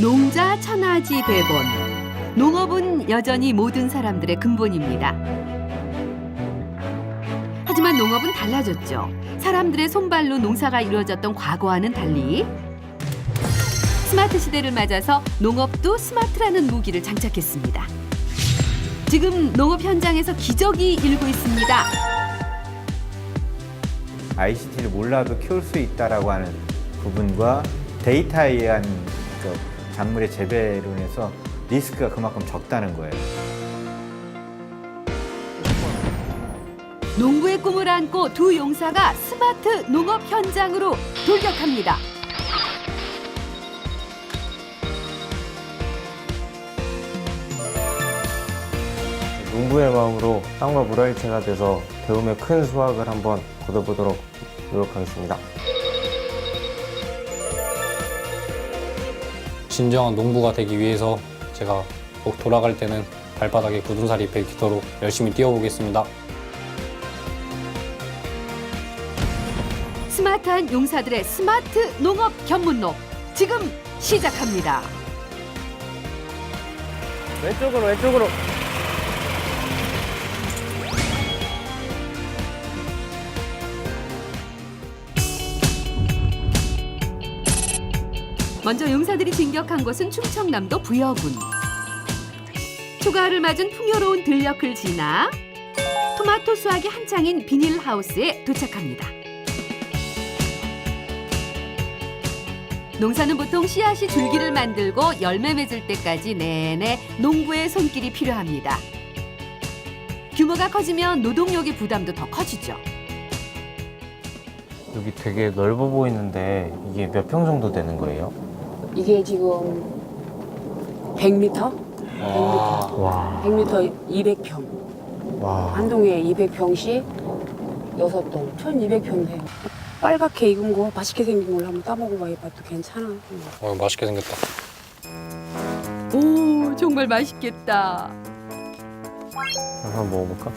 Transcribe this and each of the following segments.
농자 천하지 대본. 농업은 여전히 모든 사람들의 근본입니다. 하지만 농업은 달라졌죠. 사람들의 손발로 농사가 이루어졌던 과거와는 달리 스마트 시대를 맞아서 농업도 스마트라는 무기를 장착했습니다. 지금 농업 현장에서 기적이 일고 있습니다. ICT를 몰라도 키울 수 있다라고 하는 부분과 데이터에 의한 작물의 재배로 인해서 리스크가 그만큼 적다는 거예요. 농부의 꿈을 안고 두 용사가 스마트 농업 현장으로 돌격합니다. 농부의 마음으로 땅과 물화일체가 돼서 배움의 큰 수확을 한번 거둬보도록 노력하겠습니다. 진정한 농부가 되기 위해서 제가 꼭 돌아갈 때는 발바닥에 굳은 살이 베기도록 열심히 뛰어보겠습니다. 스마트한 용사들의 스마트 농업 견문록 지금 시작합니다. 왼쪽으로. 먼저 용사들이 진격한 곳은 충청남도 부여군. 초가을을 맞은 풍요로운 들녘을 지나 토마토 수확이 한창인 비닐하우스에 도착합니다. 농사는 보통 씨앗이 줄기를 만들고 열매 맺을 때까지 내내 농부의 손길이 필요합니다. 규모가 커지면 노동력의 부담도 더 커지죠. 여기 되게 넓어 보이는데 이게 몇 평 정도 되는 거예요? 이게 지금 100m? 와. 100m 200평. 와. 한 동에 200평씩 6동, 1200평 돼요. 빨갛게 익은 거, 맛있게 생긴 걸 한번 따먹어봐. 이것도 괜찮아. 맛있게 생겼다. 오, 정말 맛있겠다. 한번 먹어볼까?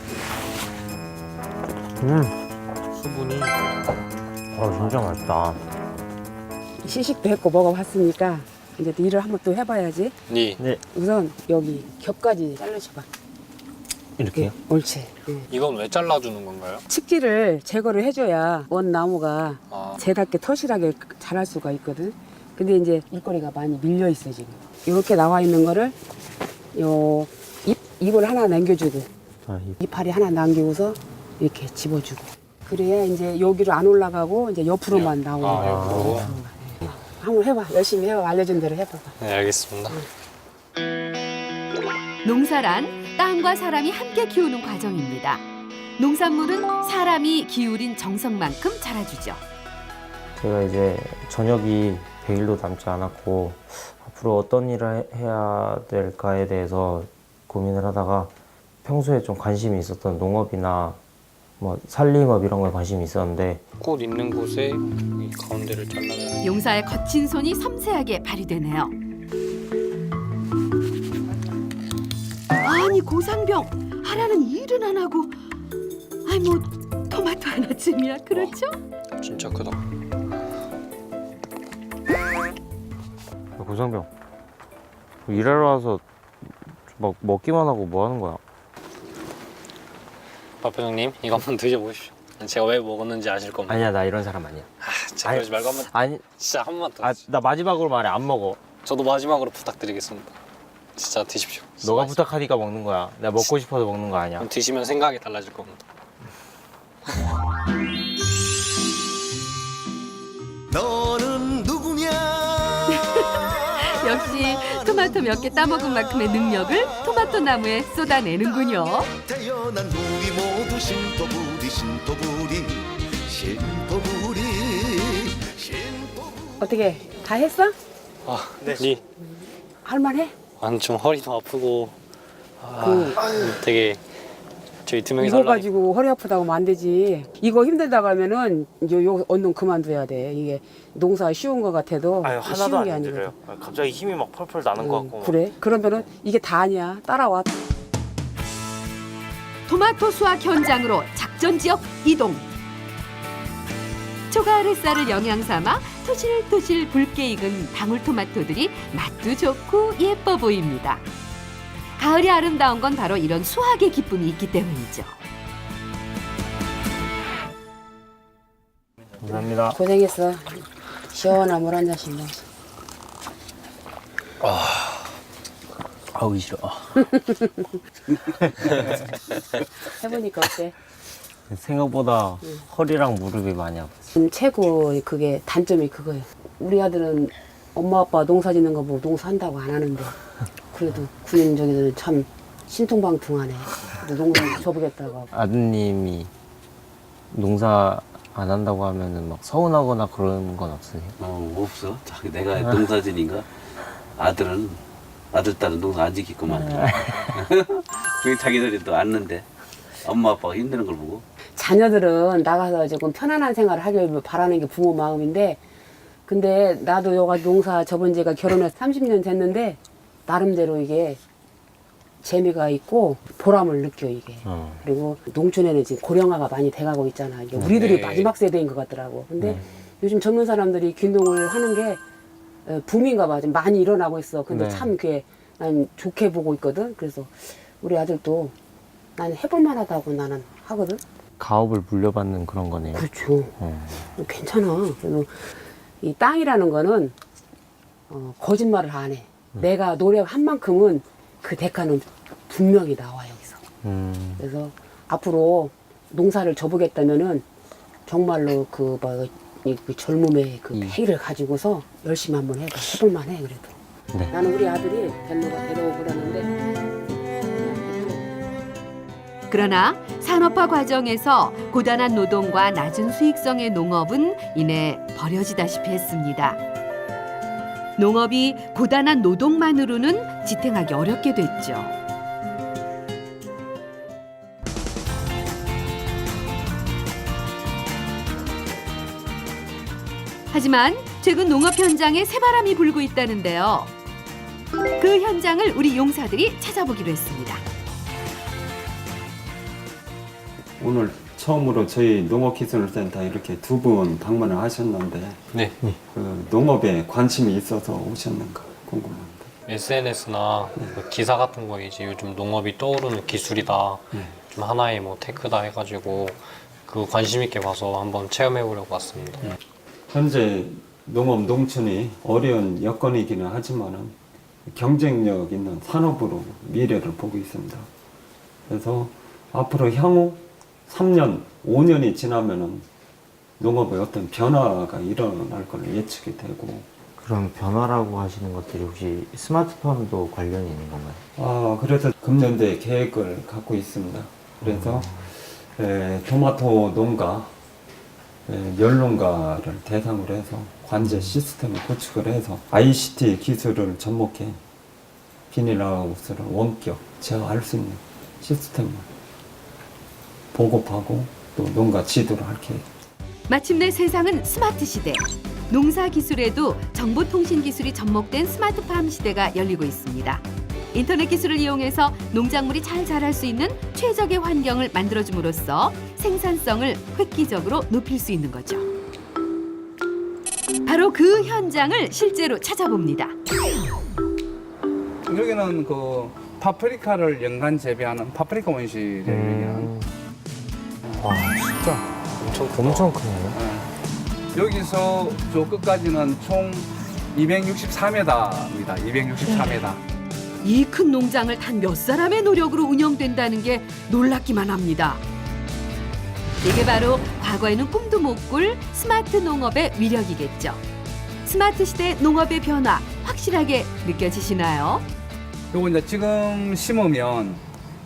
수분이 진짜 맛있다. 시식도 했고 먹어봤으니까 이제 또 일을 한번 또 해봐야지. 네. 우선 여기 겹까지 잘라줘봐. 이렇게요? 옳지. 네. 이건 왜 잘라주는 건가요? 칡지를 제거를 해줘야 원 나무가 제답게 터실하게 자랄 수가 있거든. 근데 이제 일거리가 많이 밀려 있어 지금. 이렇게 나와 있는 거를 요 잎을 하나 남겨주고 이파리 하나 남기고서 이렇게 집어주고. 그래야 이제 여기로 안 올라가고 이제 옆으로만 나오는 거야. 옆으로. 한번 해봐. 열심히 해봐. 알려준 대로 해봐봐. 네, 알겠습니다. 농사란 땅과 사람이 함께 키우는 과정입니다. 농산물은 사람이 기울인 정성만큼 자라주죠. 제가 이제 저녁이 100일도 남지 않았고 앞으로 어떤 일을 해야 될까에 대해서 고민을 하다가 평소에 좀 관심이 있었던 농업이나 뭐 산림업 이런 거에 관심이 있었는데 꽃 있는 곳에 이 가운데를 잘라야 용사의 거친 손이 섬세하게 발휘되네요. 아니 고상병 하라는 일은 안 하고 아니 뭐 토마토 하나쯤이야 그렇죠? 진짜 크다. 고상병 일하러 와서 막 먹기만 하고 뭐 하는 거야? 박 회장님 이거 한번 드셔보십시오. 제가 왜 먹었는지 아실 겁니다. 아니야, 나 이런 사람 아니야. 제가 그러지 말고 한번 아니, 진짜 한 번만 더. 나 마지막으로 말해, 안 먹어. 저도 마지막으로 부탁드리겠습니다. 진짜 드십시오. 너가 부탁하니까 먹는 거야. 내가 먹고 싶어서 먹는 거 아니야. 그럼 드시면 생각이 달라질 겁니다. 너는 누구냐? 역시 토마토 몇 개 따먹은 만큼의 능력을 토마토 나무에 쏟아내는군요. 태어난 우리 모두 신토부리 신토부리 신토부리 신토부리. 어떻게 다 했어? 네. 할만해? 아니 좀 허리도 아프고 되게 저희 두 명이서 이거 하려니까 가지고 허리 아프다고 하면 안 되지. 이거 힘들다고 하면은 요 언능 그만둬야 돼. 이게 농사 쉬운 거 같아도 쉬운 게 아니거든. 갑자기 힘이 막 펄펄 나는 것 같고. 그래? 그러면은 이게 다 아니야. 따라와. 토마토 수확 현장으로 작전 지역 이동. 초가 햇살을 영양 삼아 토실토실 붉게 익은 방울토마토들이 맛도 좋고 예뻐 보입니다. 가을이 아름다운 건 바로 이런 수확의 기쁨이 있기 때문이죠. 감사합니다. 고생했어. 시원한 물 한 잔씩 마셔. 아우 싫어. 해보니까 어때? 생각보다 허리랑 무릎이 많이 아파요. 최고 그게 단점이 그거예요. 우리 아들은 엄마 아빠 농사 짓는 거 보고 농사한다고 안 하는데 그래도 군인 저기들은 참 신통방통하네. 그래도 농사 줘보겠다고 하고. 아드님이 농사 안 한다고 하면은 막 서운하거나 그런 건 없으세요? 없어. 자기 내가 농사진인가? 아들 딸은 농사 안 지키구만. 그게 자기들이 또 앉는데 엄마 아빠가 힘드는 걸 보고. 자녀들은 나가서 조금 편안한 생활을 하길 바라는 게 부모 마음인데 근데 나도 여가 농사 저번 제가 결혼해서 30년 됐는데 나름대로 이게 재미가 있고 보람을 느껴 이게. 그리고 농촌에는 지금 고령화가 많이 돼가고 있잖아. 이게 우리들이 네. 마지막 세대인 것 같더라고. 근데 요즘 젊은 사람들이 귀농을 하는 게 붐인가 봐. 좀 많이 일어나고 있어. 근데 네. 참 그게 난 좋게 보고 있거든. 그래서 우리 아들도 난 해볼 만하다고 나는 하거든. 가업을 물려받는 그런 거네요. 그렇죠. 괜찮아. 그래도 이 땅이라는 거는 거짓말을 안 해. 내가 노력한 만큼은 그 대가는 분명히 나와 여기서. 그래서 앞으로 농사를 접으겠다면은 정말로 그 젊음의 그 패기를 가지고서 열심히 한번 해봐. 해볼만해 그래도. 네. 나는 우리 아들이 벨로가 데려오고 그러는데. 그러나 산업화 과정에서 고단한 노동과 낮은 수익성의 농업은 이내 버려지다시피 했습니다. 농업이 고단한 노동만으로는 지탱하기 어렵게 됐죠. 하지만 최근 농업 현장에 새바람이 불고 있다는데요. 그 현장을 우리 용사들이 찾아보기로 했습니다. 오늘 처음으로 저희 농업기술센터 이렇게 두 분 방문을 하셨는데 네. 그 농업에 관심이 있어서 오셨는가 궁금합니다. SNS나 기사 같은 거에 이제 요즘 농업이 떠오르는 기술이다. 좀 하나의 뭐 테크다 해가지고 그 관심 있게 봐서 한번 체험해 보려고 왔습니다. 현재 농업 농촌이 어려운 여건이기는 하지만은 경쟁력 있는 산업으로 미래를 보고 있습니다. 그래서 앞으로 향후 3년, 5년이 지나면은 농업에 어떤 변화가 일어날 걸 예측이 되고. 그럼 변화라고 하시는 것들이 혹시 스마트폰도 관련이 있는 건가요? 그래서 금년도에 계획을 갖고 있습니다. 그래서 토마토 농가, 멸농가를 대상으로 해서 관제 시스템을 구축을 해서 ICT 기술을 접목해 비닐하우스를 원격 제어할 수 있는 시스템을 보급하고 또 농가 지도를 할게. 마침내 세상은 스마트 시대. 농사 기술에도 정보통신 기술이 접목된 스마트팜 시대가 열리고 있습니다. 인터넷 기술을 이용해서 농작물이 잘 자랄 수 있는 최적의 환경을 만들어줌으로써 생산성을 획기적으로 높일 수 있는 거죠. 바로 그 현장을 실제로 찾아봅니다. 여기는 그 파프리카를 연간 재배하는 파프리카 원시래요. 여기는. 와 진짜 엄청 크네요. 여기서 저 끝까지는 총 264m입니다. 264m. 이 큰 농장을 단 몇 사람의 노력으로 운영된다는 게 놀랍기만 합니다. 이게 바로 과거에는 꿈도 못 꿀 스마트 농업의 위력이겠죠. 스마트 시대 농업의 변화 확실하게 느껴지시나요? 요거 이제 지금 심으면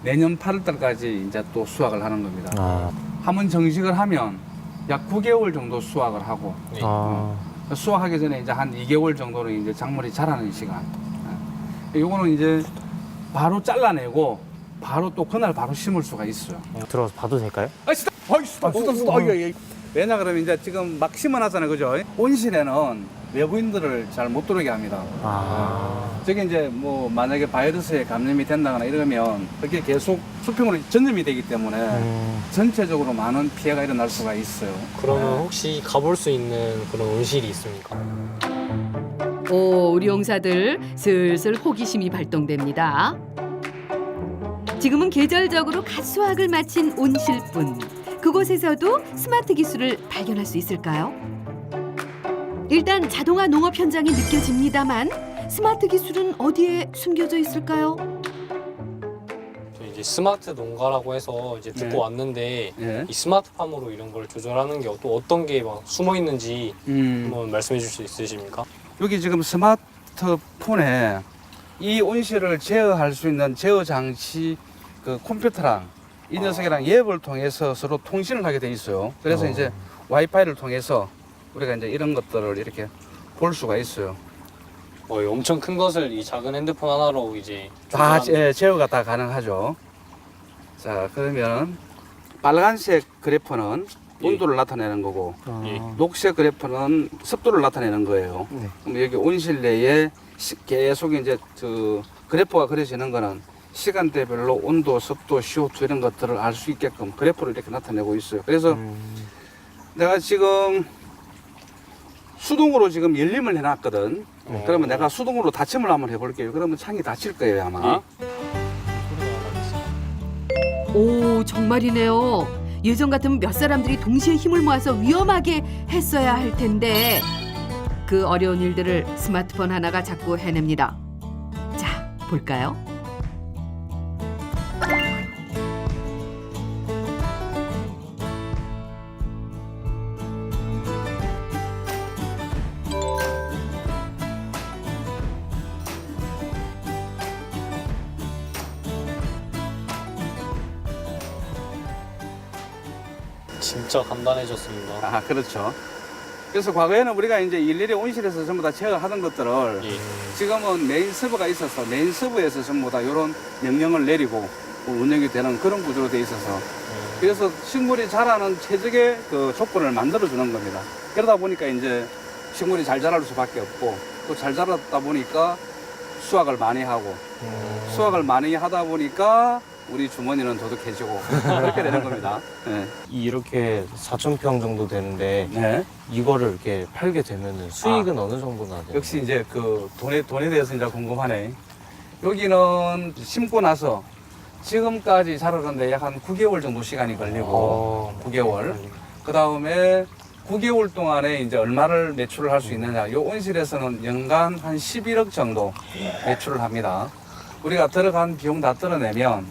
내년 8월달까지 이제 또 수확을 하는 겁니다. 한번 정식을 하면 약 9개월 정도 수확을 하고 수확하기 전에 이제 한 2개월 정도는 이제 작물이 자라는 시간. 요거는 이제 바로 잘라내고 바로 또 그날 바로 심을 수가 있어요. 들어가서 봐도 될까요? 수다. 왜냐 그러면 이제 지금 막 심어놨잖아요, 그죠? 온실에는 외부인들을 잘 못 들어오게 합니다. 아. 저게 이제 뭐 만약에 바이러스에 감염이 된다거나 이러면 그게 계속 수평으로 전염이 되기 때문에 전체적으로 많은 피해가 일어날 수가 있어요. 그러면 혹시 가볼 수 있는 그런 온실이 있습니까? 오, 우리 용사들 슬슬 호기심이 발동됩니다. 지금은 계절적으로 갓 수확을 마친 온실뿐. 그곳에서도 스마트 기술을 발견할 수 있을까요? 일단 자동화 농업 현장이 느껴집니다만 스마트 기술은 어디에 숨겨져 있을까요? 저 이제 스마트 농가라고 해서 이제 듣고 네. 왔는데 예. 이 스마트팜으로 이런 걸 조절하는 게 또 어떤 게 막 숨어 있는지 한번 말씀해 줄 수 있으십니까? 여기 지금 스마트폰에 이 온실을 제어할 수 있는 제어 장치 그 컴퓨터랑 이 녀석이랑 앱을 통해서 서로 통신을 하게 돼 있어요. 그래서 이제 와이파이를 통해서 우리가 이제 이런 것들을 이렇게 볼 수가 있어요. 엄청 큰 것을 이 작은 핸드폰 하나로 이제 다 조절하는- 제어가 다 가능하죠. 자, 그러면 빨간색 그래프는 예. 온도를 나타내는 거고 예. 녹색 그래프는 습도를 나타내는 거예요. 네. 그럼 여기 온실 내에 계속 이제 그 그래프가 그려지는 거는 시간대별로 온도, 습도, CO2 이런 것들을 알 수 있게끔 그래프를 이렇게 나타내고 있어요. 그래서 내가 지금 수동으로 지금 열림을 해놨거든. 그러면 내가 수동으로 닫힘을 한번 해볼게요. 그러면 창이 닫힐 거예요, 아마. 오, 정말이네요. 예전 같으면 몇 사람들이 동시에 힘을 모아서 위험하게 했어야 할 텐데 그 어려운 일들을 스마트폰 하나가 자꾸 해냅니다. 자, 볼까요? 진짜 간단해졌습니다. 아, 그렇죠. 그래서 과거에는 우리가 이제 일일이 온실에서 전부 다 제어하던 것들을 예. 지금은 메인 서버가 있어서 메인 서버에서 전부 다 이런 명령을 내리고 운영이 되는 그런 구조로 돼 있어서 그래서 식물이 자라는 최적의 그 조건을 만들어 주는 겁니다. 그러다 보니까 이제 식물이 잘 자랄 수밖에 없고 또 잘 자랐다 보니까 수확을 많이 하고 수확을 많이 하다 보니까 우리 주머니는 도둑해지고 그렇게 되는 겁니다. 네. 이렇게 4,000평 정도 되는데 네. 이거를 이렇게 팔게 되면 수익은 어느 정도나 돼요? 역시 이제 그 돈에 대해서 이제 궁금하네. 여기는 심고 나서 지금까지 자라는데 약 한 9개월 정도 시간이 걸리고 9개월. 그 다음에 9개월 동안에 이제 얼마를 매출을 할 수 있느냐. 요 온실에서는 연간 한 11억 정도 매출을 합니다. 우리가 들어간 비용 다 떨어내면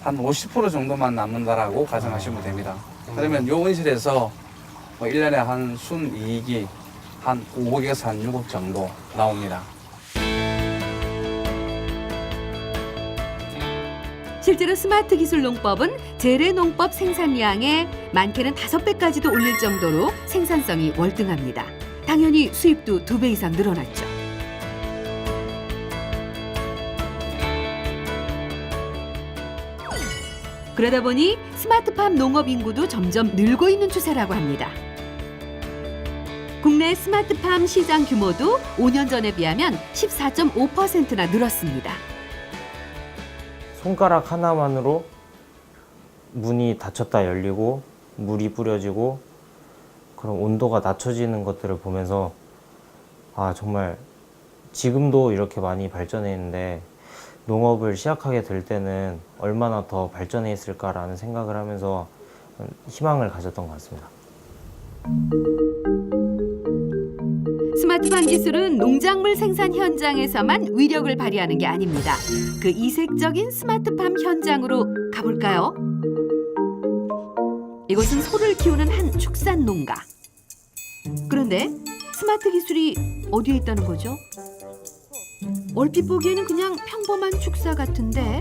한 50% 정도만 남는다라고 가정하시면 됩니다. 그러면 요 온실에서 뭐 1년에 한 순이익이 한 5억에서 한 6억 정도 나옵니다. 실제로 스마트 기술 농법은 재래 농법 생산량의 많게는 5배까지도 올릴 정도로 생산성이 월등합니다. 당연히 수입도 2배 이상 늘어났죠. 그러다 보니 스마트팜 농업 인구도 점점 늘고 있는 추세라고 합니다. 국내 스마트팜 시장 규모도 5년 전에 비하면 14.5%나 늘었습니다. 손가락 하나만으로 문이 닫혔다 열리고 물이 뿌려지고 그런 온도가 낮춰지는 것들을 보면서 아 정말 지금도 이렇게 많이 발전해 있는데 농업을 시작하게 될 때는 얼마나 더 발전해 있을까라는 생각을 하면서 희망을 가졌던 것 같습니다. 스마트팜 기술은 농작물 생산 현장에서만 위력을 발휘하는 게 아닙니다. 그 이색적인 스마트팜 현장으로 가볼까요? 이곳은 소를 키우는 한 축산 농가. 그런데 스마트 기술이 어디에 있다는 거죠? 얼핏 보기에는 그냥 평범한 축사 같은데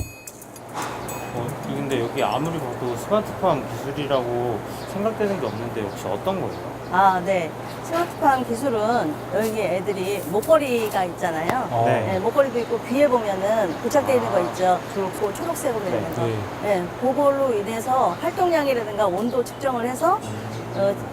근데 여기 아무리 봐도 스마트팜 기술이라고 생각되는 게 없는데 혹시 어떤 거예요? 아, 네. 스마트팜 기술은 여기 애들이 목걸이가 있잖아요. 네. 네, 목걸이도 있고 귀에 보면은 부착되어 있는 거 있죠. 초록색으로 되는 거. 네, 그걸로 인해서 활동량이라든가 온도 측정을 해서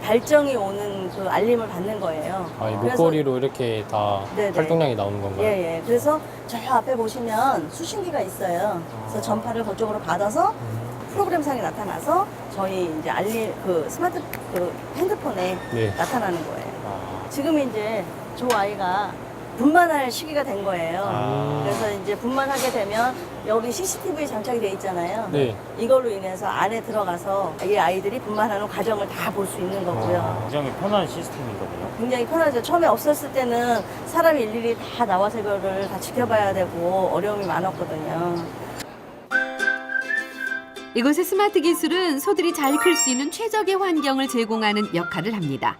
발정이 오는 그 알림을 받는 거예요. 아, 이 그래서- 목걸이로 이렇게 다 네네. 활동량이 나오는 건가요? 예, 예. 그래서 저 앞에 보시면 수신기가 있어요. 그래서 전파를 그쪽으로 받아서 프로그램상에 나타나서 저희 이제 알림 그 스마트 그 핸드폰에 네. 나타나는 거예요. 아, 지금 이제 저 아이가 분만할 시기가 된 거예요. 그래서 이제 분만하게 되면 여기 CCTV 장착이 돼 있잖아요. 네. 이걸로 인해서 안에 들어가서 이 아이들이 분만하는 과정을 다 볼 수 있는 거고요. 굉장히 편한 시스템이거든요. 굉장히 편하죠. 처음에 없었을 때는 사람이 일일이 다 나와서 이거를 다 지켜봐야 되고 어려움이 많았거든요. 이곳의 스마트 기술은 소들이 잘 클 수 있는 최적의 환경을 제공하는 역할을 합니다.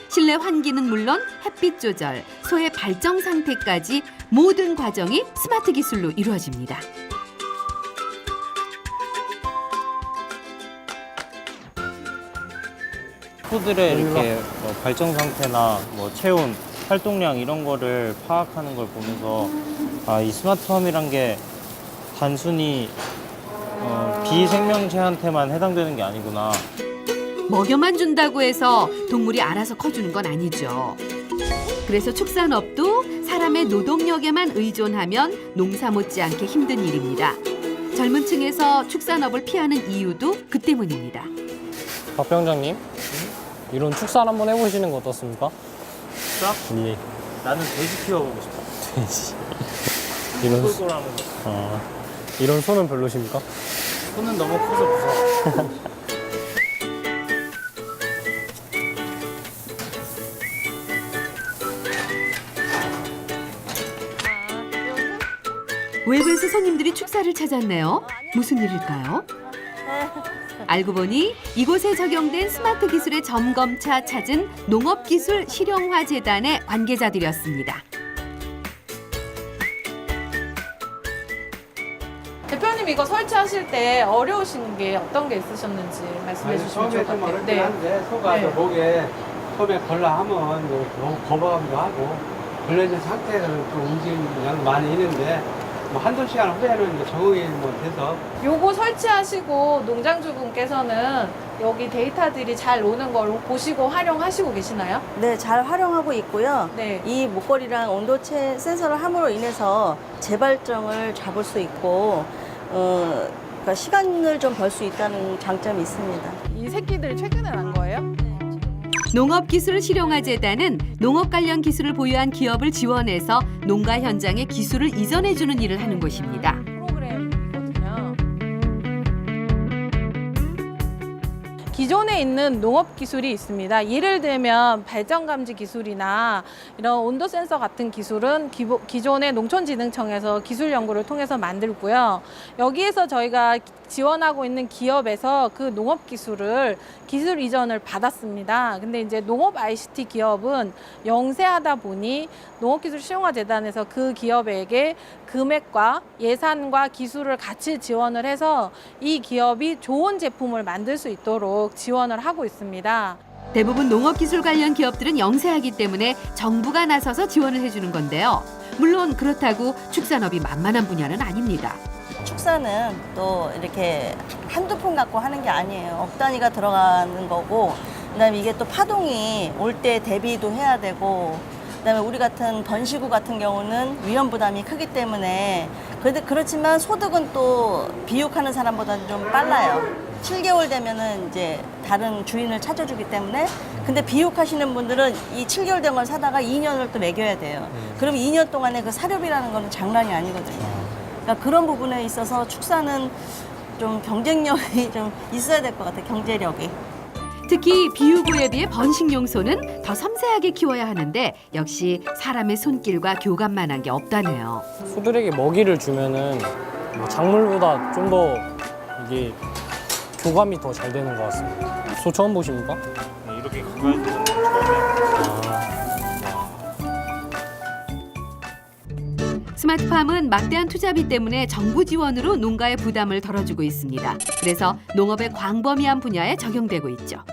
실내 환기는 물론 햇빛 조절, 소의 발정 상태까지 모든 과정이 스마트 기술로 이루어집니다. 소들의 이렇게 뭐 발정 상태나 뭐 체온, 활동량 이런 거를 파악하는 걸 보면서 아, 이 스마트팜이란 게 단순히 비생명체한테만 해당되는 게 아니구나. 먹여만 준다고 해서 동물이 알아서 커주는 건 아니죠. 그래서 축산업도 사람의 노동력에만 의존하면 농사 못지않게 힘든 일입니다. 젊은 층에서 축산업을 피하는 이유도 그 때문입니다. 박 병장님, 이런 축산 한번 해보시는 거 어떻습니까? 축산? 예. 나는 돼지 키워보고 싶어. 돼지. 이런 꼴꼴하면서. 이런 소는 별로십니까? 손은 너무 커서 무서워. 외부에서 손님들이 축사를 찾았네요. 무슨 일일까요? 알고 보니 이곳에 적용된 스마트 기술의 점검차 찾은 농업기술 실용화 재단의 관계자들이었습니다. 대표님 이거 설치하실 때 어려우신 게 어떤 게 있으셨는지 말씀해 주시면 좋을 것 같아요. 네. 한데 소가 네. 목에 처음에 걸러하면 너무 거부감도 하고 걸려있는 상태에서 좀 움직임이 많이 있는데 뭐 한두 시간 후에는 이제 적응이 돼서 요거 설치하시고 농장주분께서는 여기 데이터들이 잘 오는 걸 보시고 활용하시고 계시나요? 네, 잘 활용하고 있고요. 네. 이 목걸이랑 온도체 센서를 함으로 인해서 재발정을 잡을 수 있고 그러니까 시간을 좀 벌 수 있다는 장점이 있습니다. 이 새끼들 최근에 난 거예요? 농업기술 실용화 재단은 농업 관련 기술을 보유한 기업을 지원해서 농가 현장에 기술을 이전해주는 일을 하는 곳입니다. 프로그램이거든요. 기존에 있는 농업 기술이 있습니다. 예를 들면 발정 감지 기술이나 이런 온도 센서 같은 기술은 기존의 농촌진흥청에서 기술 연구를 통해서 만들고요. 여기에서 저희가 지원하고 있는 기업에서 그 농업 기술을 기술 이전을 받았습니다. 근데 이제 농업 ICT 기업은 영세하다 보니 농업기술 실용화 재단에서 그 기업에게 금액과 예산과 기술을 같이 지원을 해서 이 기업이 좋은 제품을 만들 수 있도록 지원을 하고 있습니다. 대부분 농업기술 관련 기업들은 영세하기 때문에 정부가 나서서 지원을 해주는 건데요. 물론 그렇다고 축산업이 만만한 분야는 아닙니다. 축사는 또 이렇게 한두 푼 갖고 하는 게 아니에요. 억 단위가 들어가는 거고, 그다음에 이게 또 파동이 올 때 대비도 해야 되고, 그다음에 우리 같은 번시구 같은 경우는 위험 부담이 크기 때문에 그렇지만 소득은 또 비육하는 사람보다는 좀 빨라요. 7개월 되면은 이제 다른 주인을 찾아주기 때문에 근데 비육하시는 분들은 이 7개월 된 걸 사다가 2년을 또 먹여야 돼요. 그럼 2년 동안에 그 사료비라는 거는 장난이 아니거든요. 그러니까 그런 부분에 있어서 축사는 좀 경쟁력이 좀 있어야 될 것 같아요. 경제력이. 특히 비유구에 비해 번식용소는 더 섬세하게 키워야 하는데 역시 사람의 손길과 교감만한 게 없다네요. 소들에게 먹이를 주면은 뭐 작물보다 좀 더 이게 교감이 더 잘 되는 것 같습니다. 소 처음 보십니까? 네, 이렇게 가까이 보는 건 처음이야. 스마트팜은 막대한 투자비 때문에 정부 지원으로 농가의 부담을 덜어주고 있습니다. 그래서 농업의 광범위한 분야에 적용되고 있죠.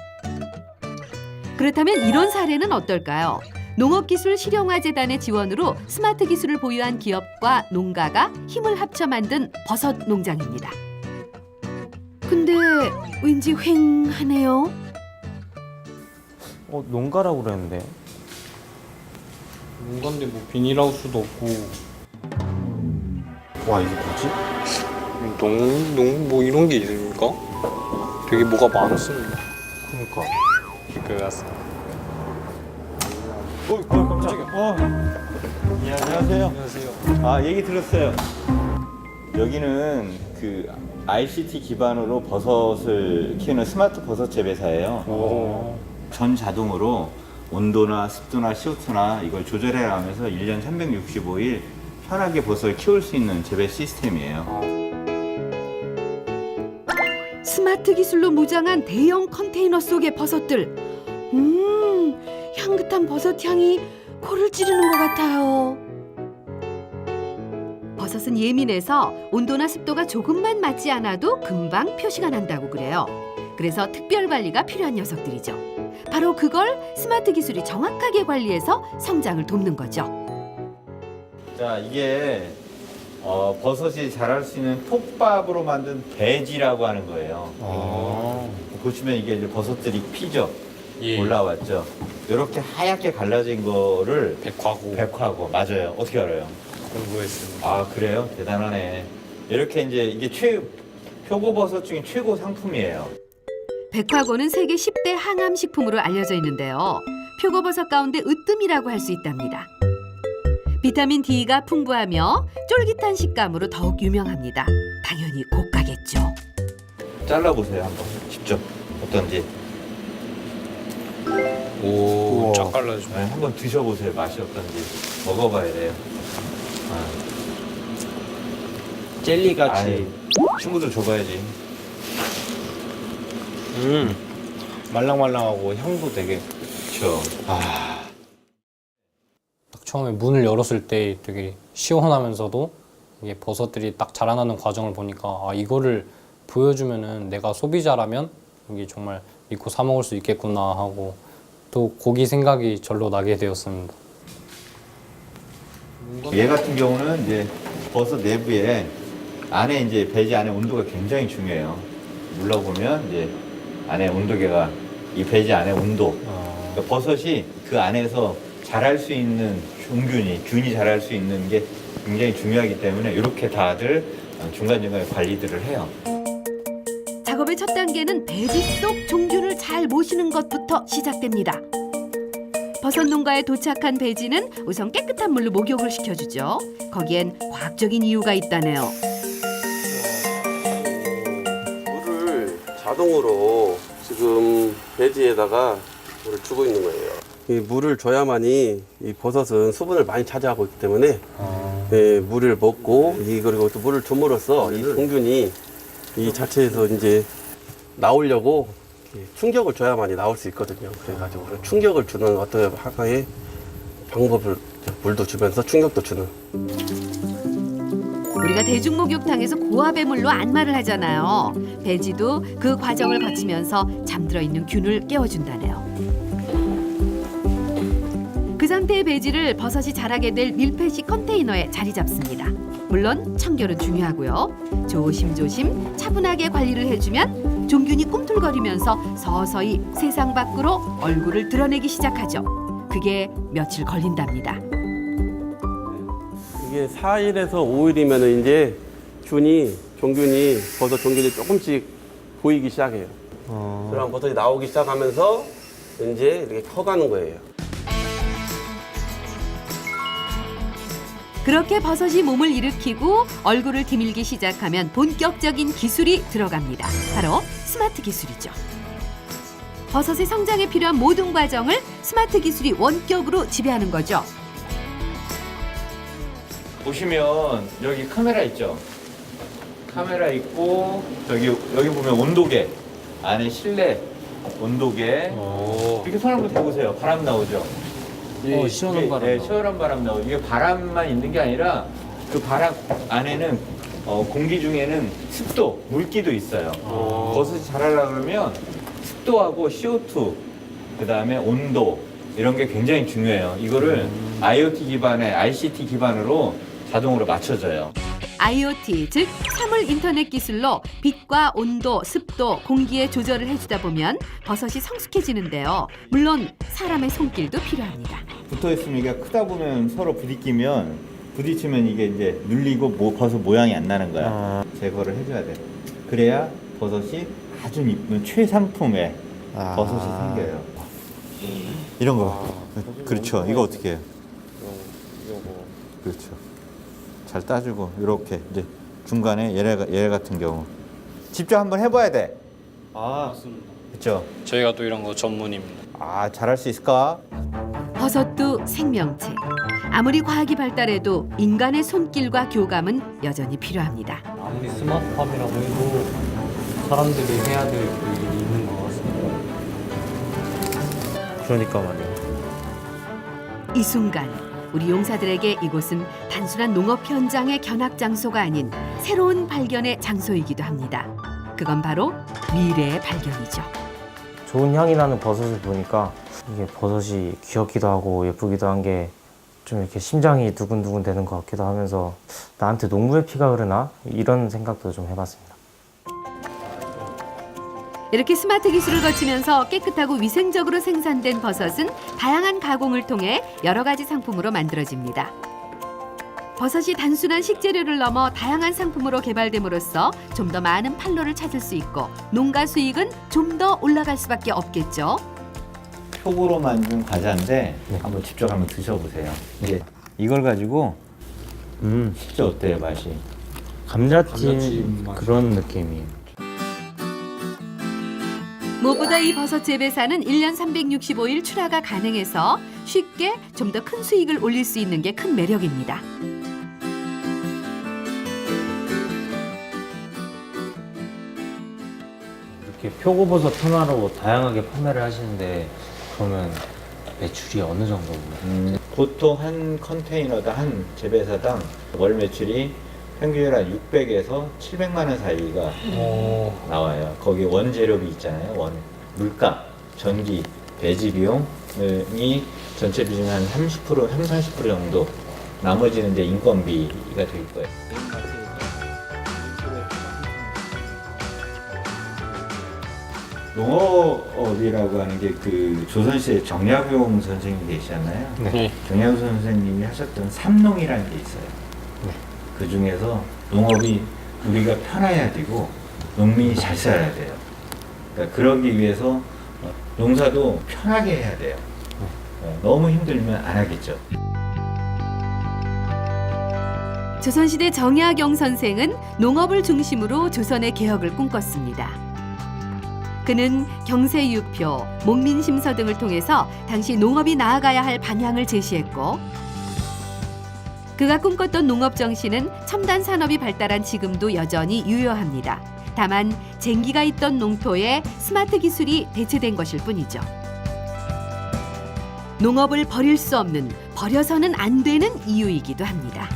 그렇다면 이런 사례는 어떨까요? 농업기술 실용화 재단의 지원으로 스마트 기술을 보유한 기업과 농가가 힘을 합쳐 만든 버섯 농장입니다. 근데 왠지 휑하네요. 농가라고 그랬는데. 농가인데 뭐 비닐하우스도 없고 와, 이게 뭐지? 뭐 이런 게 있습니까? 되게 뭐가 많습니다. 그러니까. 그래서 깜짝이야. 예, 안녕하세요. 안녕하세요. 아, 얘기 들었어요. 여기는 그 ICT 기반으로 버섯을 키우는 스마트 버섯 재배사예요. 전 자동으로 온도나 습도나 CO2나 이걸 조절해 나가면서 1년 365일 편하게 버섯을 키울 수 있는 재배 시스템이에요. 스마트 기술로 무장한 대형 컨테이너 속의 버섯들. 향긋한 버섯 향이 코를 찌르는 것 같아요. 버섯은 예민해서 온도나 습도가 조금만 맞지 않아도 금방 표시가 난다고 그래요. 그래서 특별 관리가 필요한 녀석들이죠. 바로 그걸 스마트 기술이 정확하게 관리해서 성장을 돕는 거죠. 자, 이게 버섯이 자랄 수 있는 톱밥으로 만든 배지라고 하는 거예요. 보시면 이게 이제 버섯들이 피죠. 예. 올라왔죠. 이렇게 하얗게 갈라진 거를 백화고 맞아요. 어떻게 알아요? 공부했습니다. 아, 그래요? 대단하네. 이렇게 이제 이게 표고버섯 중에 최고 상품이에요. 백화고는 세계 10대 항암 식품으로 알려져 있는데요. 표고버섯 가운데 으뜸이라고 할 수 있답니다. 비타민 D가 풍부하며 쫄깃한 식감으로 더욱 유명합니다. 당연히 고가겠죠. 잘라보세요, 한번. 직접. 어떤지. 오, 쫙 갈라져. 네, 한번 드셔보세요. 맛이 어떤지. 먹어봐야 돼요. 젤리같이. 친구들 줘봐야지. 말랑말랑하고 향도 되게. 그렇죠. 딱 처음에 문을 열었을 때 되게 시원하면서도 이게 버섯들이 딱 자라나는 과정을 보니까 이거를 보여주면은 내가 소비자라면 이게 정말 믿고 사 먹을 수 있겠구나 하고 또 고기 생각이 절로 나게 되었습니다. 얘 같은 경우는 이제 버섯 내부에 안에 이제 배지 안에 온도가 굉장히 중요해요. 물러보면 이제 안에 온도계가 이 배지 안에 온도. 그러니까 버섯이 그 안에서 자랄 수 있는 균이 자랄 수 있는 게 굉장히 중요하기 때문에 이렇게 다들 중간중간에 관리들을 해요. 작업의 첫 단계는 배지 속 종균을 잘 모시는 것부터 시작됩니다. 버섯 농가에 도착한 배지는 우선 깨끗한 물로 목욕을 시켜주죠. 거기엔 과학적인 이유가 있다네요. 물을 자동으로 지금 배지에다가 물을 주고 있는 거예요. 이 물을 줘야만이 이 버섯은 수분을 많이 차지하고 있기 때문에 물을 먹고 그리고 또 물을 줌으로써 이 종균이 이 자체에서 이제 나오려고 충격을 줘야만이 나올 수 있거든요. 그래가지고 충격을 주는 어떤 하나의 방법을 물도 주면서 충격도 주는. 우리가 대중목욕탕에서 고압의 물로 안마를 하잖아요. 배지도 그 과정을 거치면서 잠들어 있는 균을 깨워준다네요. 그 상태의 배지를 버섯이 자라게 될 밀폐식 컨테이너에 자리 잡습니다. 물론 청결은 중요하고요. 조심조심 차분하게 관리를 해주면 종균이 꿈틀거리면서 서서히 세상 밖으로 얼굴을 드러내기 시작하죠. 그게 며칠 걸린답니다. 이게 4일에서 5일이면 이제 종균이 버섯 종균이 조금씩 보이기 시작해요. 그럼 버섯이 나오기 시작하면서 이제 이렇게 커가는 거예요. 그렇게 버섯이 몸을 일으키고 얼굴을 디밀기 시작하면 본격적인 기술이 들어갑니다. 바로 스마트 기술이죠. 버섯의 성장에 필요한 모든 과정을 스마트 기술이 원격으로 지배하는 거죠. 보시면 여기 카메라 있죠? 카메라 있고 여기 보면 온도계 안에 실내 온도계 이렇게 손 한번 대보세요. 바람 나오죠? 시원한 바람. 네, 시원한 바람 나오죠. 이게 바람만 있는 게 아니라 그 바람 안에는 공기 중에는 습도, 물기도 있어요. 버섯이 자라려고 그러면 습도하고 CO2, 그 다음에 온도 이런 게 굉장히 중요해요. 이거를 IoT 기반의 ICT 기반으로 자동으로 맞춰져요. IoT, 즉 사물 인터넷 기술로 빛과 온도, 습도, 공기의 조절을 해주다 보면 버섯이 성숙해지는데요. 물론 사람의 손길도 필요합니다. 붙어 있으면 이게 크다 보면 서로 부딪히면 이게 이제 눌리고 버섯 모양이 안 나는 거야. 제거를 해줘야 돼. 그래야 버섯이 아주 이쁜 최상품의 버섯이 생겨요. 이런 거. 그렇죠. 이거 어떻게 해요? 그렇죠. 잘 따주고 이렇게 이제 중간에 얘 같은 경우 직접 한번 해봐야 돼. 그렇죠. 저희가 또 이런 거 전문입니다. 잘할 수 있을까? 버섯도 생명체. 아무리 과학이 발달해도 인간의 손길과 교감은 여전히 필요합니다. 아무리 스마트팜이라고 해도 사람들이 해야 될 그 일이 있는 것 같습니다. 그러니까 말이에요. 이 순간 우리 용사들에게 이곳은 단순한 농업 현장의 견학 장소가 아닌 새로운 발견의 장소이기도 합니다. 그건 바로 미래의 발견이죠. 좋은 향이 나는 버섯을 보니까 이게 버섯이 귀엽기도 하고 예쁘기도 한 게 좀 이렇게 심장이 두근두근 되는 것 같기도 하면서 나한테 농부의 피가 흐르나? 이런 생각도 좀 해봤습니다. 이렇게 스마트 기술을 거치면서 깨끗하고 위생적으로 생산된 버섯은 다양한 가공을 통해 여러 가지 상품으로 만들어집니다. 버섯이 단순한 식재료를 넘어 다양한 상품으로 개발됨으로써 좀 더 많은 판로를 찾을 수 있고 농가 수익은 좀 더 올라갈 수밖에 없겠죠. 표고로 만든 과자인데 한번 직접 한번 드셔보세요. 이제 이걸 가지고 실제 어때요 맛이? 감자찜 그런 느낌이에요. 무엇보다 이 버섯 재배사는 1년 365일 출하가 가능해서 쉽게 좀 더 큰 수익을 올릴 수 있는 게 큰 매력입니다. 이렇게 표고버섯 하나로 다양하게 판매를 하시는데 그러면 매출이 어느 정도인가요? 보통 한 컨테이너당 한 재배사당 월 매출이 평균 한 600에서 700만 원 사이가 나와요. 거기 원재료비 있잖아요. 물가, 전기, 배지 비용이 전체 비중 한 30%, 30-40% 정도. 나머지는 이제 인건비가 될 거예요. 농업이라고 하는 게 그 조선시대 정약용 선생님 계시잖아요. 네. 정약용 선생님이 하셨던 삼농이라는 게 있어요. 그 중에서 농업이 우리가 편해야 되고 농민이 잘 살아야 돼요. 그러니까 그러기 위해서 농사도 편하게 해야 돼요. 너무 힘들면 안 하겠죠. 조선시대 정약용 선생은 농업을 중심으로 조선의 개혁을 꿈꿨습니다. 그는 경세유표, 목민심서 등을 통해서 당시 농업이 나아가야 할 방향을 제시했고 그가 꿈꿨던 농업 정신은 첨단 산업이 발달한 지금도 여전히 유효합니다. 다만 쟁기가 있던 농토에 스마트 기술이 대체된 것일 뿐이죠. 농업을 버릴 수 없는, 버려서는 안 되는 이유이기도 합니다.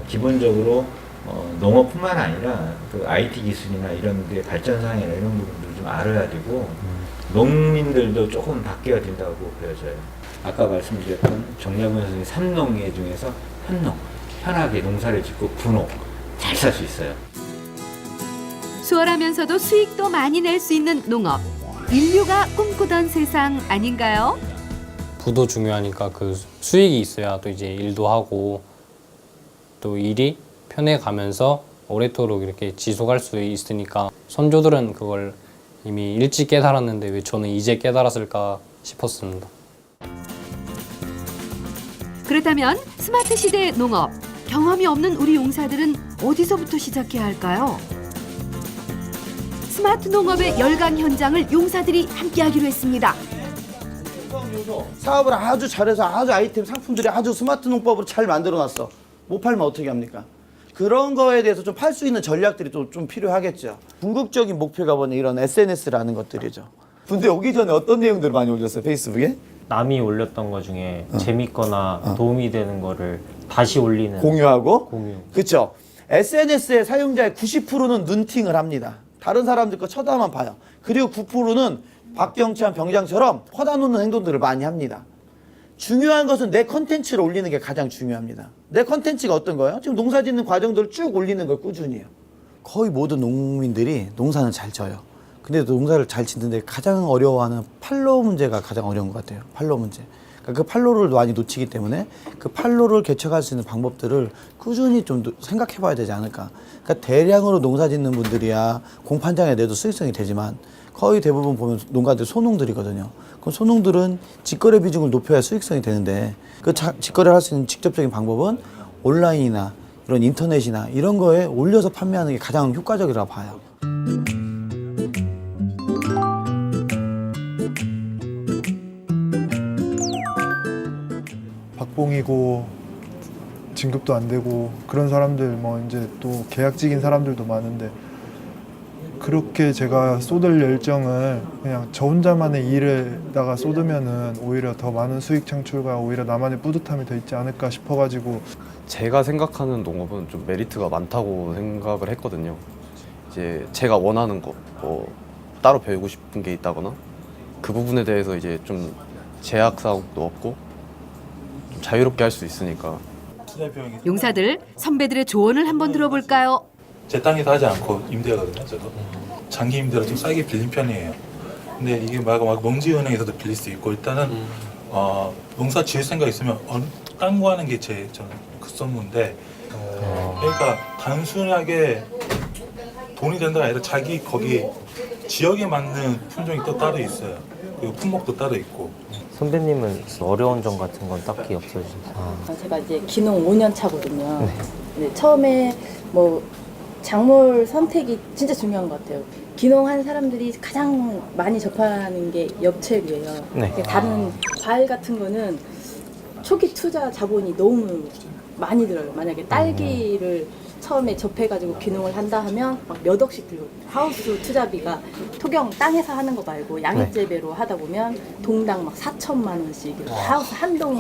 기본적으로 농업뿐만 아니라 그 IT 기술이나 이런 데 발전상이나 이런 부분들 좀 알아야 되고 농민들도 조금 바뀌어야 된다고 보여져요. 아까 말씀드렸던 정약용 선생님 삼농의 중에서 현농, 편하게 농사를 짓고 분호 잘 살 수 있어요. 수월하면서도 수익도 많이 낼 수 있는 농업. 인류가 꿈꾸던 세상 아닌가요? 부도 중요하니까 그 수익이 있어야 또 이제 일도 하고 또 일이 편해가면서 오래도록 이렇게 지속할 수 있으니까 선조들은 그걸 이미 일찍 깨달았는데 왜 저는 이제 깨달았을까 싶었습니다. 그렇다면 스마트 시대의 농업, 경험이 없는 우리 용사들은 어디서부터 시작해야 할까요? 스마트 농업의 열강 현장을 용사들이 함께하기로 했습니다. 사업을 아주 잘해서 아주 아이템 상품들이 아주 스마트 농법으로 잘 만들어놨어. 못 팔면 어떻게 합니까? 그런 거에 대해서 좀 팔 수 있는 전략들이 좀 필요하겠죠. 궁극적인 목표가 뭐냐 이런 SNS라는 것들이죠. 근데 오기 전에 어떤 내용들을 많이 올렸어요? 페이스북에? 남이 올렸던 거 중에 재밌거나 도움이 되는 거를 다시 올리는 공유하고? 공유. 그렇죠. SNS의 사용자의 90%는 눈팅을 합니다. 다른 사람들 거 쳐다만 봐요. 그리고 9%는 박경찬 병장처럼 퍼다 놓는 행동들을 많이 합니다. 중요한 것은 내 컨텐츠를 올리는 게 가장 중요합니다. 내 컨텐츠가 어떤 거예요? 지금 농사 짓는 과정들을 쭉 올리는 걸 꾸준히요. 거의 모든 농민들이 농사는 잘 져요. 근데 농사를 잘 짓는데 가장 어려워하는 팔로 문제가 가장 어려운 것 같아요. 팔로 문제. 그러니까 그 팔로를 많이 놓치기 때문에 그 팔로를 개척할 수 있는 방법들을 꾸준히 좀 생각해 봐야 되지 않을까. 그러니까 대량으로 농사 짓는 분들이야 공판장에 내도 수익성이 되지만 거의 대부분 보면 농가들 소농들이거든요. 그럼 소농들은 직거래 비중을 높여야 수익성이 되는데 그 직거래를 할 수 있는 직접적인 방법은 온라인이나 이런 인터넷이나 이런 거에 올려서 판매하는 게 가장 효과적이라고 봐요. 박봉이고 진급도 안 되고 그런 사람들 뭐 이제 또 계약직인 사람들도 많은데 그렇게 제가 쏟을 열정을 그냥 저 혼자만의 일에다가 쏟으면은 오히려 더 많은 수익 창출과 오히려 나만의 뿌듯함이 더 있지 않을까 싶어가지고 제가 생각하는 농업은 좀 메리트가 많다고 생각을 했거든요. 이제 제가 원하는 거, 뭐 따로 배우고 싶은 게 있다거나 그 부분에 대해서 이제 좀 제약 사항도 없고 좀 자유롭게 할 수 있으니까. 용사들, 선배들의 조언을 한번 들어볼까요? 제 땅에서 하지 않고 임대하거든요. 저도 장기 임대로 좀 싸게 빌린 편이에요. 근데 이게 막 멍지은행에서도 빌릴 수 있고 일단은 농사 지을 생각 있으면 딴 거 하는 게 저는 급선무인데 그러니까 단순하게 돈이 된다가 아니라 자기 거기 지역에 맞는 품종이 또 따로 있어요. 그리고 품목도 따로 있고. 선배님은 어려운 점 같은 건 딱히 없어지셨어요? 제가 이제 기농 5년 차거든요. 네, 처음에 뭐 작물 선택이 진짜 중요한 것 같아요. 기농한 사람들이 가장 많이 접하는 게 엽채류예요. 네. 다른 과일 같은 거는 초기 투자 자본이 너무 많이 들어요. 만약에 딸기를 처음에 접해가지고 기농을 한다 하면 막 몇 억씩 들고 하우스 투자비가 토경 땅에서 하는 거 말고 양입재배로 하다 보면 동당 막 4천만 원씩 하우스 한 동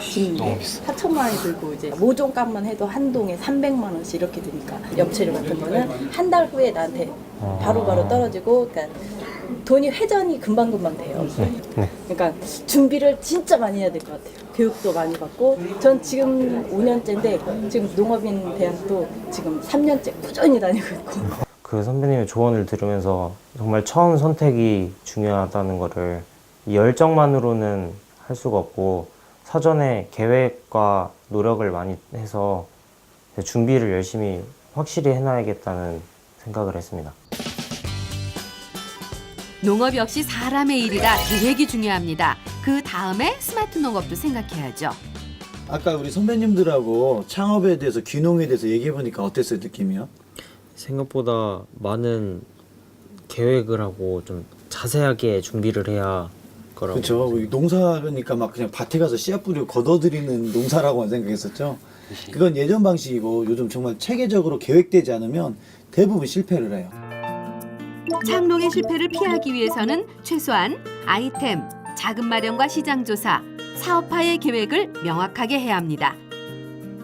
짓는데 4천만 원이 들고 이제 모종값만 해도 한 동에 300만 원씩 이렇게 드니까 엽채류 같은 거는 한 달 후에 나한테 바로바로 떨어지고 그러니까 돈이 회전이 금방금방 돼요. 그러니까 준비를 진짜 많이 해야 될 것 같아요. 교육도 많이 받고 전 지금 5년째인데 지금 농업인 대학도 지금 3년째 꾸준히 다니고 있고 그 선배님의 조언을 들으면서 정말 처음 선택이 중요하다는 거를 이 열정만으로는 할 수가 없고 사전에 계획과 노력을 많이 해서 준비를 열심히 확실히 해놔야겠다는 생각을 했습니다. 농업 역시 사람의 일이라 계획이 중요합니다. 그 다음에 스마트 농업도 생각해야죠. 아까 우리 선배님들하고 창업에 대해서 귀농에 대해서 얘기해보니까 어땠어요, 느낌이요? 생각보다 많은 계획을 하고 좀 자세하게 준비를 해야 거라고. 그렇죠. 농사니까 막 그냥 밭에 가서 씨앗 뿌리고 걷어들이는 농사라고만 생각했었죠. 그건 예전 방식이고 요즘 정말 체계적으로 계획되지 않으면 대부분 실패를 해요. 창농의 실패를 피하기 위해서는 최소한 아이템, 자금 마련과 시장 조사, 사업화의 계획을 명확하게 해야 합니다.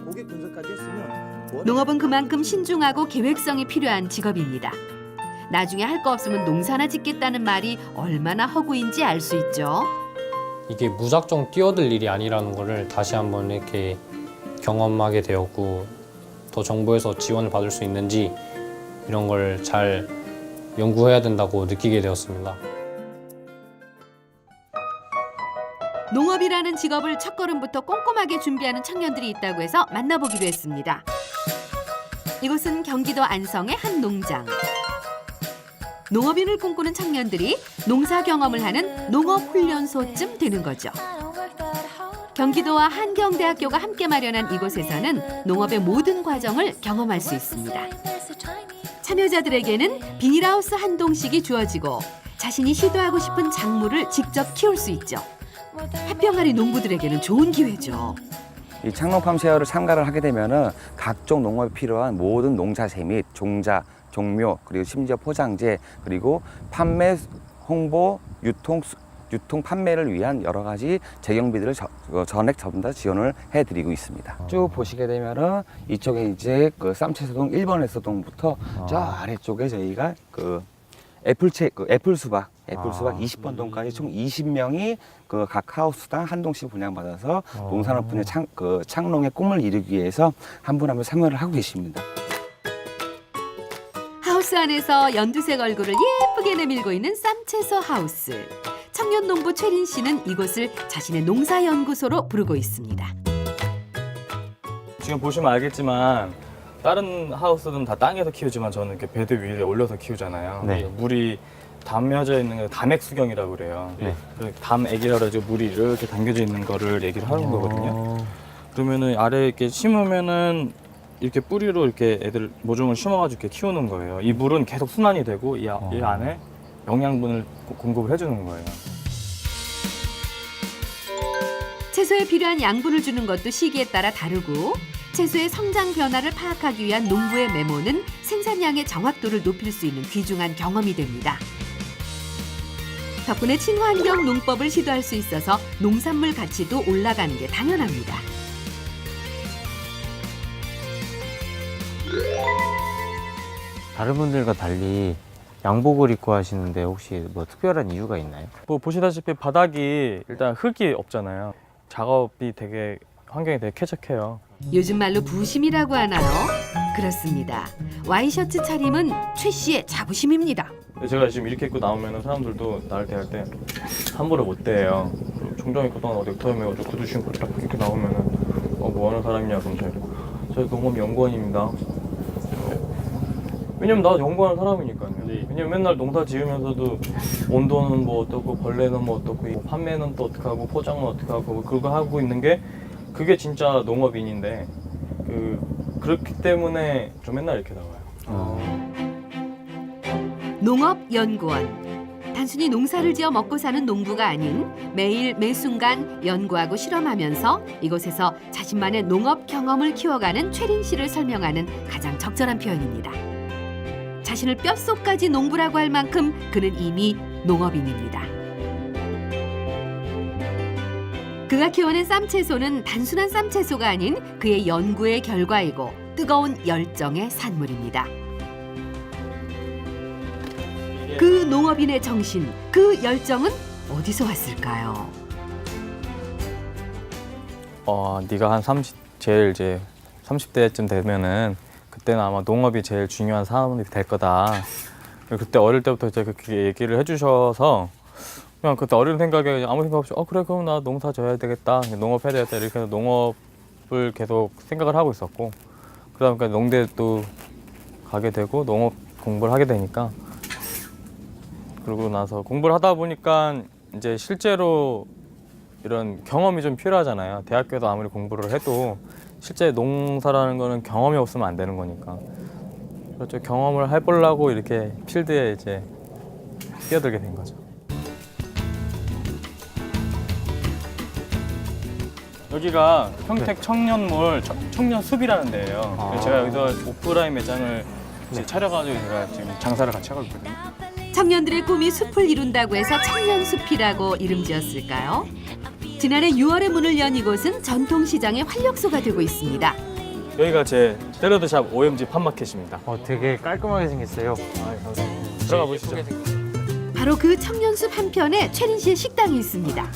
고객 분석까지 했으면 농업은 그만큼 신중하고 계획성이 필요한 직업입니다. 나중에 할 거 없으면 농사나 짓겠다는 말이 얼마나 허구인지 알 수 있죠. 이게 무작정 뛰어들 일이 아니라는 거를 다시 한번 이렇게 경험하게 되었고 더 정부에서 지원을 받을 수 있는지 이런 걸 잘 연구해야 된다고 느끼게 되었습니다. 농업이라는 직업을 첫걸음부터 꼼꼼하게 준비하는 청년들이 있다고 해서 만나보기로 했습니다. 이곳은 경기도 안성의 한 농장. 농업인을 꿈꾸는 청년들이 농사 경험을 하는 농업훈련소쯤 되는 거죠. 경기도와 한경대학교가 함께 마련한 이곳에서는 농업의 모든 과정을 경험할 수 있습니다. 참여자들에게는 비닐하우스 한 동씩이 주어지고 자신이 시도하고 싶은 작물을 직접 키울 수 있죠. 햇병아리 농부들에게는 좋은 기회죠. 이 창농팜 시어를 참가를 하게 되면은 각종 농업에 필요한 모든 농자재 및 종자, 종묘, 그리고 심지어 포장재, 그리고 판매, 홍보, 유통 판매를 위한 여러 가지 재경비들을 전액 전부 다 지원을 해드리고 있습니다. 쭉 보시게 되면은 이쪽에 이제 그 쌈채소동 1번 해서동부터 저 아래쪽에 저희가 그 애플 수박 20번 동까지 총 20명이 그 각 하우스당 한 동씩 분양받아서 농산업분야 창농의 꿈을 이루기 위해서 한 분 한 분 참여를 하고 계십니다. 하우스 안에서 연두색 얼굴을 예쁘게 내밀고 있는 쌈채소 하우스. 청년 농부 최린 씨는 이곳을 자신의 농사연구소로 부르고 있습니다. 지금 보시면 알겠지만 다른 하우스는 다 땅에서 키우지만 저는 이렇게 베드 위에 올려서 키우잖아요. 네. 물이 담여져 있는 게 담액수경이라고 그래요. 네. 그 담액이라 그래가지고 물이 이렇게 담겨져 있는 거를 얘기를 하는 거거든요. 그러면은 아래에 이렇게 심으면은 이렇게 뿌리로 이렇게 애들 모종을 심어가지고 이렇게 키우는 거예요. 이 물은 계속 순환이 되고 이 안에 영양분을 공급을 해주는 거예요. 채소에 필요한 양분을 주는 것도 시기에 따라 다르고 채소의 성장 변화를 파악하기 위한 농부의 메모는 생산량의 정확도를 높일 수 있는 귀중한 경험이 됩니다. 덕분에 친환경 농법을 시도할 수 있어서 농산물 가치도 올라가는 게 당연합니다. 다른 분들과 달리 양복을 입고 하시는데 혹시 뭐 특별한 이유가 있나요? 뭐 보시다시피 바닥이 일단 흙이 없잖아요. 작업이 되게 환경이 되게 쾌적해요. 요즘 말로 부심이라고 하나요? 그렇습니다. 와이셔츠 차림은 최 씨의 자부심입니다. 제가 지금 이렇게 입고 나오면 사람들도 나를 대할 때 함부로 못 대해요. 종종 입고 동안 어디 넥타이 매고 구두 신고 딱 이렇게 나오면은 뭐 하는 사람이냐 그럼 저희 농업 연구원입니다. 왜냐면 나 연구하는 사람이니까요. 왜냐면 맨날 농사 지으면서도 온도는 뭐 어떻고 벌레는 뭐 어떻고 뭐 판매는 또 어떻게 하고 포장은 어떻게 하고 그거 하고 있는 게 그게 진짜 농업인인데 그렇기 때문에 좀 맨날 이렇게 나와요. 농업연구원. 단순히 농사를 지어 먹고 사는 농부가 아닌 매일 매순간 연구하고 실험하면서 이곳에서 자신만의 농업 경험을 키워가는 최린 씨를 설명하는 가장 적절한 표현입니다. 자신을 뼛속까지 농부라고 할 만큼 그는 이미 농업인입니다. 그가 키워낸 쌈채소는 단순한 쌈채소가 아닌 그의 연구의 결과이고 뜨거운 열정의 산물입니다. 그 농업인의 정신, 그 열정은 어디서 왔을까요? 네가 한 30대쯤 되면은 그때는 아마 농업이 제일 중요한 산업이 될 거다. 그때 어릴 때부터 이제 그렇게 얘기를 해주셔서 그냥 그때 어린 생각에 아무 생각 없이 그래 그럼 나 농사 져야 되겠다, 농업해야 되겠다 이렇게 해서 농업을 계속 생각을 하고 있었고 그러다 보니까 농대도 가게 되고 농업 공부를 하게 되니까 그러고 나서 공부를 하다 보니까 이제 실제로 이런 경험이 좀 필요하잖아요. 대학교에서 아무리 공부를 해도 실제 농사라는 거는 경험이 없으면 안 되는 거니까 그렇죠. 경험을 해보려고 이렇게 필드에 이제 뛰어들게 된 거죠. 여기가 평택 청년몰 청년숲이라는 데예요. 그래서 제가 여기서 오프라인 매장을 이제 차려가지고 제가 지금 장사를 같이 하고 있거든요. 청년들의 꿈이 숲을 이룬다고 해서 청년숲이라고 이름 지었을까요? 지난해 6월에 문을 연 이곳은 전통시장의 활력소가 되고 있습니다. 여기가 제 샐러드샵 OMG 팜마켓입니다. 되게 깔끔하게 생겼어요. 감사합니다. 들어가 보시죠. 바로 그 청년숲 한편에 최린 씨의 식당이 있습니다.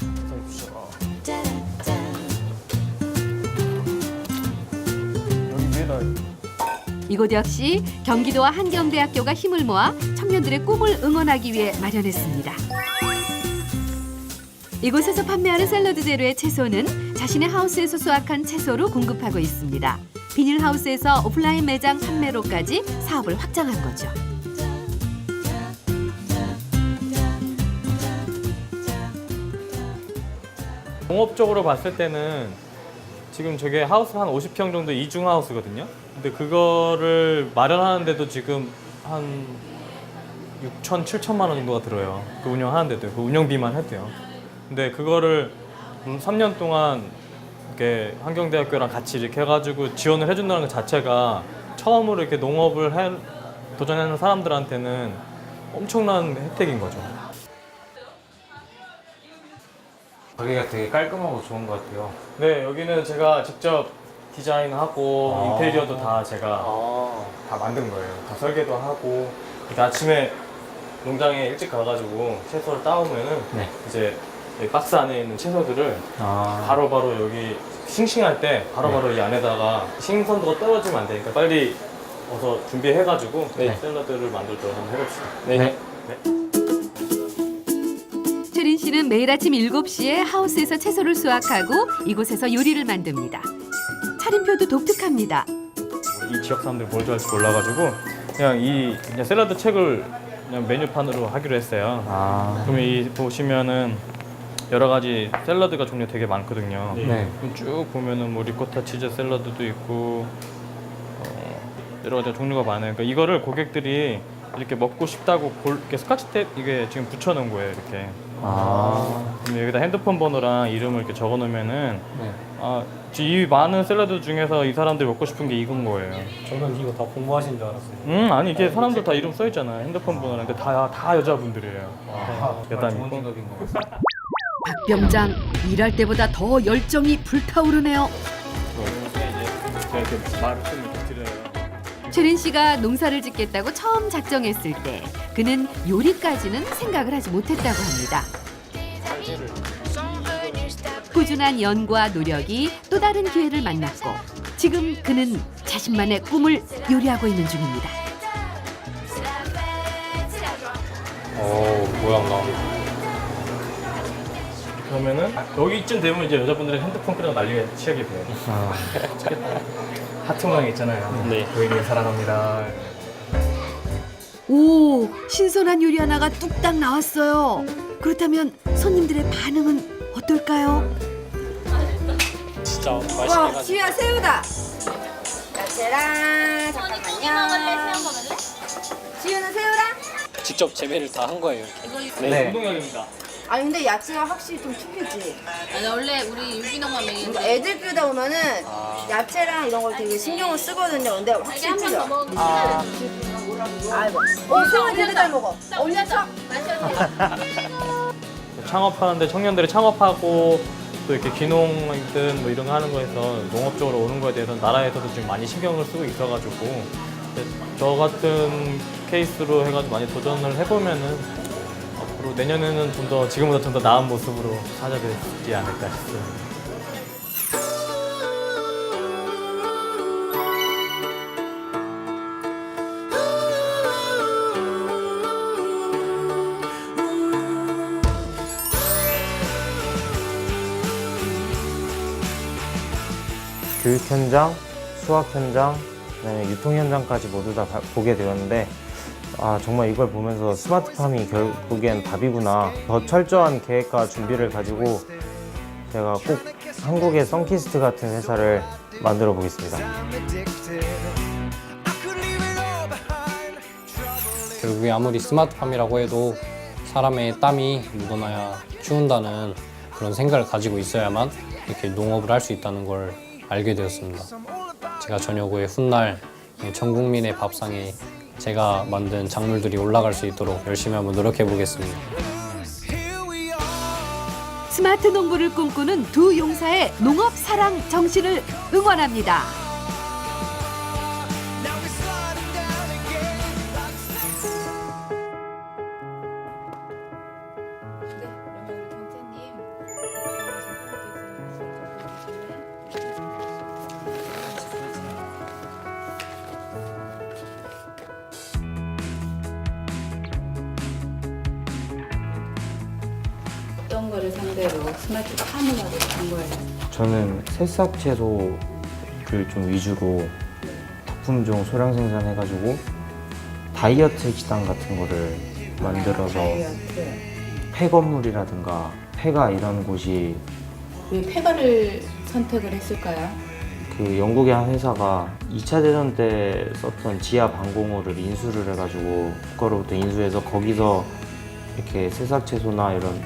이곳 역시 경기도와 한경대학교가 힘을 모아 청년들의 꿈을 응원하기 위해 마련했습니다. 이곳에서 판매하는 샐러드 재료의 채소는 자신의 하우스에서 수확한 채소로 공급하고 있습니다. 비닐하우스에서 오프라인 매장 판매로까지 사업을 확장한 거죠. 농업적으로 봤을 때는 지금 저게 하우스 한 50평 정도 이중 하우스거든요. 근데 그거를 마련하는데도 지금 한 6천, 7천만 원 정도가 들어요. 그 운영하는데도, 그 운영비만 해도요. 근데 그거를 3년 동안 이렇게 환경대학교랑 같이 이렇게 해가지고 지원을 해준다는 것 자체가 처음으로 이렇게 농업을 도전하는 사람들한테는 엄청난 혜택인 거죠. 가게가 되게 깔끔하고 좋은 것 같아요. 네, 여기는 제가 직접 디자인하고 인테리어도 다 제가 다 만든 거예요. 다 설계도 하고 아침에 농장에 일찍 가가지고 채소를 따오면은 이제 이 박스 안에 있는 채소들을 바로바로 여기 싱싱할 때 바로바로 이 안에다가 신선도가 떨어지면 안 되니까 빨리 어서 준비해가지고 샐러드를 만들도록 한번 해봅시다. 최린 씨는 매일 아침 7시에 하우스에서 채소를 수확하고 이곳에서 요리를 만듭니다. 차림표도 독특합니다. 이 지역 사람들이 뭘 좋아할지 몰라가지고 그냥 샐러드 책을 그냥 메뉴판으로 하기로 했어요. 그러면 이 보시면은 여러 가지 샐러드가 종류 되게 많거든요. 그럼 쭉 보면은 뭐 리코타 치즈 샐러드도 있고 여러 가지 종류가 많아요. 그러니까 이거를 고객들이 이렇게 먹고 싶다고 이렇게 스카치 테이프 이게 지금 붙여놓은 거예요. 이렇게. 그럼 여기다 핸드폰 번호랑 이름을 이렇게 적어놓으면은 이 많은 샐러드 중에서 이 사람들이 먹고 싶은 게 이건 거예요. 저는 이거 다 공부하신 줄 알았어요. 아니 이게 사람들 다 이름 써 있잖아요. 핸드폰 번호랑. 근데 다 여자분들이에요. 여담 있고. 박병장 일할 때보다 더 열정이 불타오르네요. 제가 이렇게 말을 좀 이렇게 드려요. 최린 씨가 농사를 짓겠다고 처음 작정했을 때 그는 요리까지는 생각을 하지 못했다고 합니다. 꾸준한 연구와 노력이 또 다른 기회를 만났고 지금 그는 자신만의 꿈을 요리하고 있는 중입니다. 모양 나옵니다. 그러면은 여기쯤 되면 이제 여자분들이 핸드폰 끄고 난리가 치하게 돼요. 하트 모양 있잖아요. 고객님 사랑합니다. 오, 신선한 요리 하나가 뚝딱 나왔어요. 그렇다면 손님들의 반응은 어떨까요? 진짜 맛있게 와, 해가지고. 지우야 새우다. 야채랑 잠깐만요. 지우는 새우랑? 직접 재배를 다 한 거예요. 운동약입니다. 아니 근데 야채가 확실히 좀 튀기지. 아니 원래 우리 유기농만 먹이는 그러니까 애들 키우다 보면은 야채랑 이런 걸 되게 신경을 쓰거든요. 근데 확실히 튀겨. 아이고. 새우 되게 잘 먹어. 언니 참. 창업하는데 청년들이 창업하고 또 이렇게 귀농이든 뭐 이런 거 하는 거에서 농업적으로 오는 거에 대해서 나라에서도 지금 많이 신경을 쓰고 있어가지고 저 같은 케이스로 해가지고 많이 도전을 해보면은 앞으로 내년에는 좀 더 지금보다 좀 더 나은 모습으로 찾아뵙지 않을까 싶습니다. 교육 현장, 수학 현장, 그다음에 유통 현장까지 모두 다 보게 되었는데 정말 이걸 보면서 스마트팜이 결국엔 답이구나. 더 철저한 계획과 준비를 가지고 제가 꼭 한국의 썬키스트 같은 회사를 만들어 보겠습니다. 결국에 아무리 스마트팜이라고 해도 사람의 땀이 묻어나야 키운다는 그런 생각을 가지고 있어야만 이렇게 농업을 할 수 있다는 걸 알게 되었습니다. 제가 저녁 후에 훗날 전 국민의 밥상에 제가 만든 작물들이 올라갈 수 있도록 열심히 한번 노력해 보겠습니다. 스마트 농부를 꿈꾸는 두 용사의 농업 사랑 정신을 응원합니다. 어떤 거를 상대로 스마트 팜을 한 거예요? 저는 새싹 채소를 좀 위주로 다품종 소량 생산해가지고 다이어트 식당 같은 거를 만들어서 폐건물이라든가 폐가 이런 곳이 왜 폐가를 선택을 했을까요? 그 영국의 한 회사가 2차 대전 때 썼던 지하 방공호를 인수를 해가지고 그거로부터 인수해서 거기서 이렇게 새싹 채소나 이런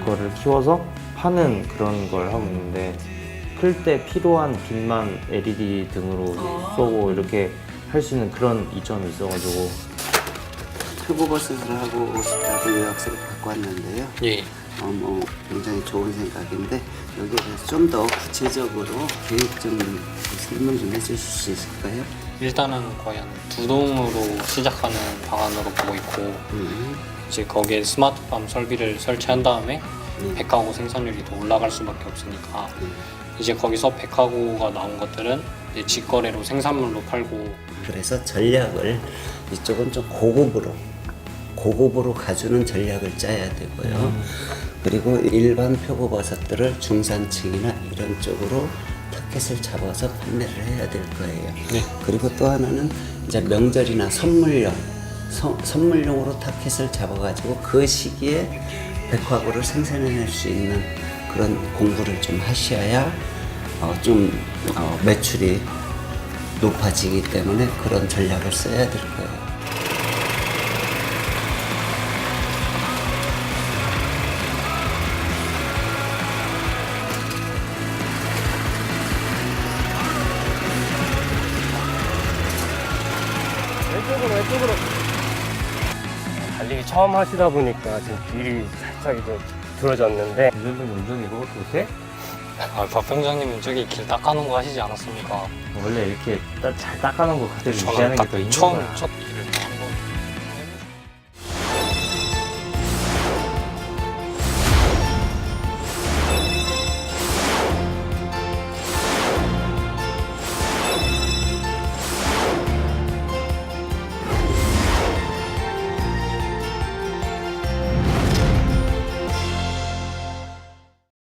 거를 키워서 파는 그런 걸 하고 있는데 클 때 필요한 빛만 LED 등으로 쏘고 이렇게 할 수 있는 그런 이점이 있어가지고 표고버섯을 하고 싶다고 요약서를 갖고 왔는데요. 뭐 굉장히 좋은 생각인데 여기에 대해서 좀 더 구체적으로 계획 좀 설명 좀 해주실 수 있을까요? 일단은 거의 한 2동으로 시작하는 방안으로 보고 있고 이제 거기에 스마트팜 설비를 설치한 다음에 백화고 생산률이 더 올라갈 수밖에 없으니까 이제 거기서 백화고가 나온 것들은 이제 직거래로 생산물로 팔고. 그래서 전략을 이쪽은 좀 고급으로 가주는 전략을 짜야 되고요. 그리고 일반 표고버섯들을 중산층이나 이런 쪽으로 타켓을 잡아서 판매를 해야 될 거예요. 그리고 또 하나는 이제 명절이나 선물용으로 타켓을 잡아가지고 그 시기에 백화고를 생산해낼 수 있는 그런 공부를 좀 하셔야 매출이 높아지기 때문에 그런 전략을 써야 될 거예요. 왼쪽으로. 달리기 처음 하시다 보니까 지금 길이 살짝 이제 줄어졌는데. 이 정도면 운전이고 도대? 박 병장님은 저기 길 닦아놓은 거 하시지 않았습니까? 원래 이렇게 잘 닦아놓은 거 그대로 저는 유지하는 게 딱 더 힘든 처음 거야.